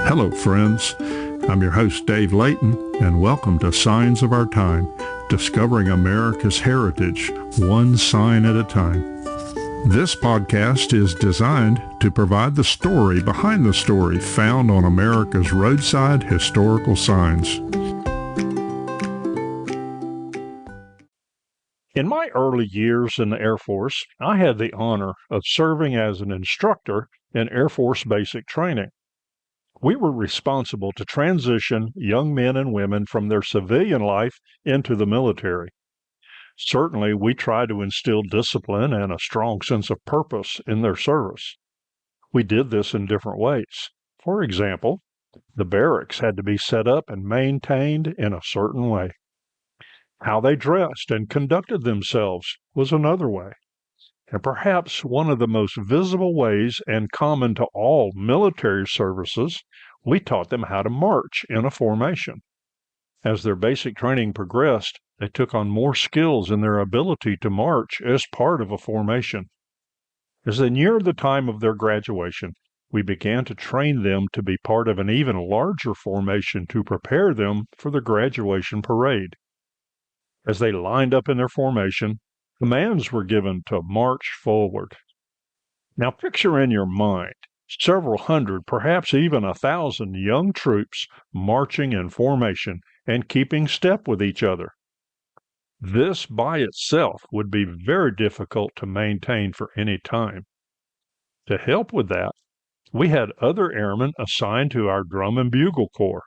Hello, friends. I'm your host, Dave Layton, and welcome to Signs of Our Time, discovering America's heritage, one sign at a time. This podcast is designed to provide the story behind the story found on America's roadside historical signs. In my early years in the Air Force, I had the honor of serving as an instructor in Air Force basic training. We were responsible to transition young men and women from their civilian life into the military. Certainly, we tried to instill discipline and a strong sense of purpose in their service. We did this in different ways. For example, the barracks had to be set up and maintained in a certain way. How they dressed and conducted themselves was another way. And perhaps one of the most visible ways and common to all military services, we taught them how to march in a formation. As their basic training progressed, they took on more skills in their ability to march as part of a formation. As they neared the time of their graduation, we began to train them to be part of an even larger formation to prepare them for the graduation parade. As they lined up in their formation, commands were given to march forward. Now picture in your mind several hundred, perhaps even 1,000 young troops marching in formation and keeping step with each other. This by itself would be very difficult to maintain for any time. To help with that, we had other airmen assigned to our drum and bugle corps.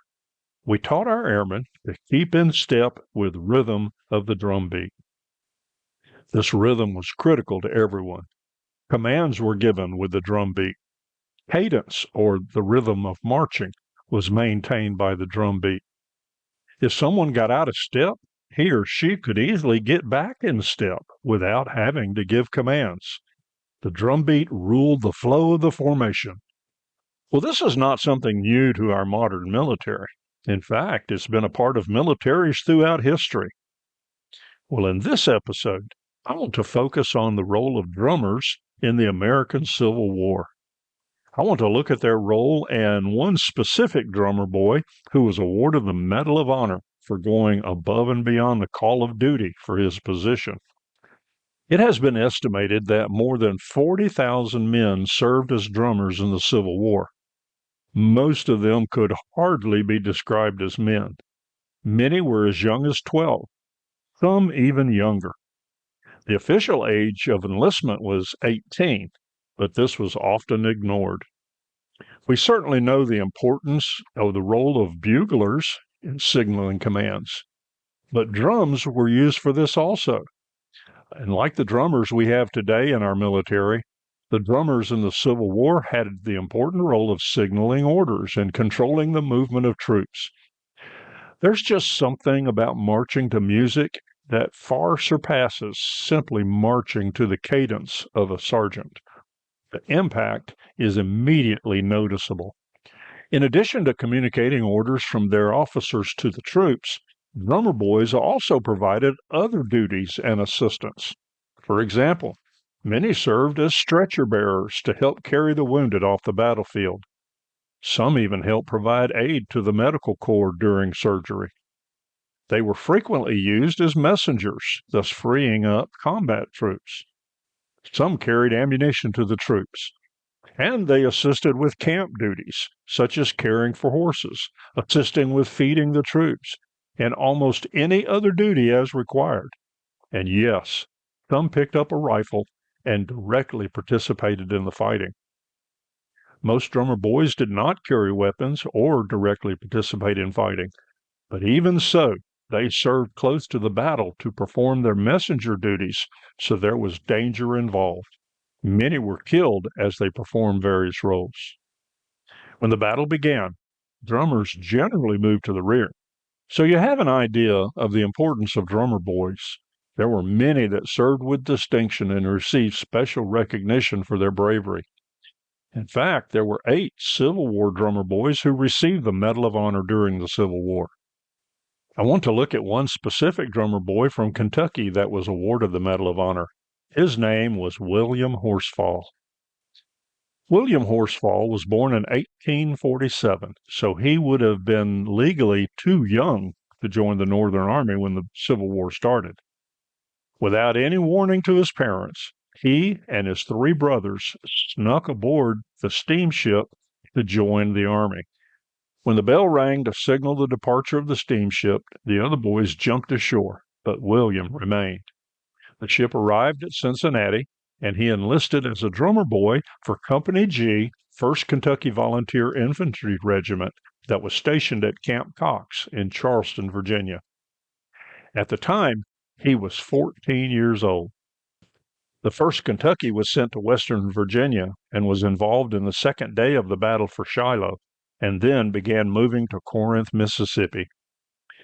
We taught our airmen to keep in step with rhythm of the drum beat. This rhythm was critical to everyone. Commands were given with the drum beat. Cadence, or the rhythm of marching, was maintained by the drum beat. If someone got out of step, he or she could easily get back in step without having to give commands. The drum beat ruled the flow of the formation. Well, this is not something new to our modern military. In fact, it's been a part of militaries throughout history. Well, in this episode, I want to focus on the role of drummers in the American Civil War. I want to look at their role and one specific drummer boy who was awarded the Medal of Honor for going above and beyond the call of duty for his position. It has been estimated that more than 40,000 men served as drummers in the Civil War. Most of them could hardly be described as men. Many were as young as 12, some even younger. The official age of enlistment was 18, but this was often ignored. We certainly know the importance of the role of buglers in signaling commands, but drums were used for this also. And like the drummers we have today in our military, the drummers in the Civil War had the important role of signaling orders and controlling the movement of troops. There's just something about marching to music that far surpasses simply marching to the cadence of a sergeant. The impact is immediately noticeable. In addition to communicating orders from their officers to the troops, drummer boys also provided other duties and assistance. For example, many served as stretcher bearers to help carry the wounded off the battlefield. Some even helped provide aid to the medical corps during surgery. They were frequently used as messengers, thus freeing up combat troops. Some carried ammunition to the troops, and they assisted with camp duties, such as caring for horses, assisting with feeding the troops, and almost any other duty as required. And yes, some picked up a rifle and directly participated in the fighting. Most drummer boys did not carry weapons or directly participate in fighting, but even so, they served close to the battle to perform their messenger duties, so there was danger involved. Many were killed as they performed various roles. When the battle began, drummers generally moved to the rear. So you have an idea of the importance of drummer boys. There were many that served with distinction and received special recognition for their bravery. In fact, there were 8 Civil War drummer boys who received the Medal of Honor during the Civil War. I want to look at one specific drummer boy from Kentucky that was awarded the Medal of Honor. His name was William Horsfall. William Horsfall was born in 1847, so he would have been legally too young to join the Northern Army when the Civil War started. Without any warning to his parents, he and his three brothers snuck aboard the steamship to join the Army. When the bell rang to signal the departure of the steamship, the other boys jumped ashore, but William remained. The ship arrived at Cincinnati, and he enlisted as a drummer boy for Company G, 1st Kentucky Volunteer Infantry Regiment that was stationed at Camp Cox in Charleston, Virginia. At the time, he was 14 years old. The 1st Kentucky was sent to Western Virginia and was involved in the second day of the battle for Shiloh, and then began moving to Corinth, Mississippi.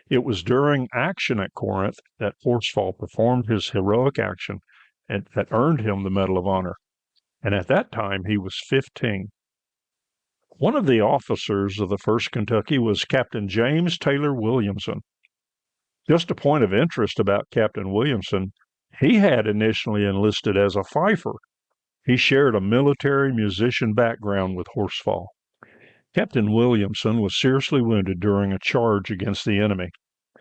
It was during action at Corinth that Horsfall performed his heroic action and that earned him the Medal of Honor, and at that time he was 15. One of the officers of the 1st Kentucky was Captain James Taylor Williamson. Just a point of interest about Captain Williamson, he had initially enlisted as a fifer. He shared a military musician background with Horsfall. Captain Williamson was seriously wounded during a charge against the enemy.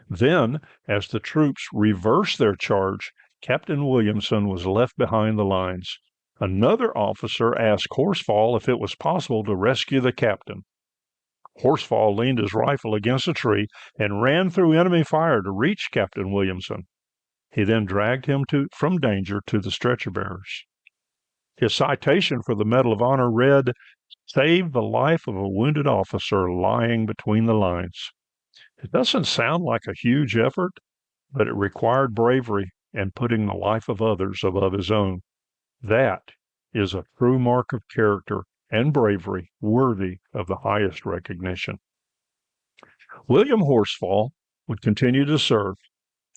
Then, as the troops reversed their charge, Captain Williamson was left behind the lines. Another officer asked Horsfall if it was possible to rescue the captain. Horsfall leaned his rifle against a tree and ran through enemy fire to reach Captain Williamson. He then dragged him from danger to the stretcher bearers. His citation for the Medal of Honor read, "Saved the life of a wounded officer lying between the lines." It doesn't sound like a huge effort, but it required bravery and putting the life of others above his own. That is a true mark of character and bravery worthy of the highest recognition. William Horsfall would continue to serve.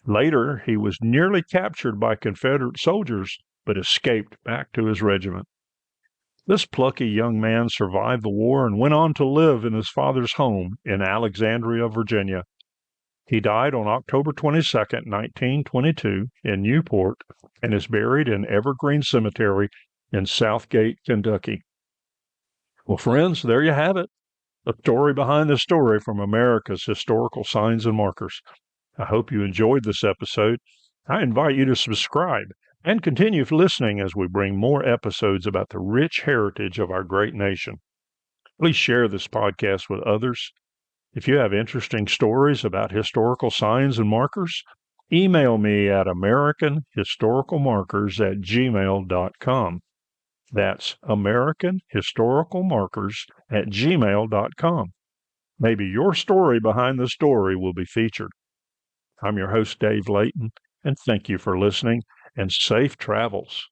Later, he was nearly captured by Confederate soldiers, but escaped back to his regiment. This plucky young man survived the war and went on to live in his father's home in Alexandria, Virginia. He died on October 22, 1922, in Newport, and is buried in Evergreen Cemetery in Southgate, Kentucky. Well, friends, there you have it. A story behind the story from America's historical signs and markers. I hope you enjoyed this episode. I invite you to subscribe and continue listening as we bring more episodes about the rich heritage of our great nation. Please share this podcast with others. If you have interesting stories about historical signs and markers, email me at americanhistoricalmarkers@gmail.com. That's americanhistoricalmarkers@gmail.com. Maybe your story behind the story will be featured. I'm your host, Dave Layton, and thank you for listening, and safe travels.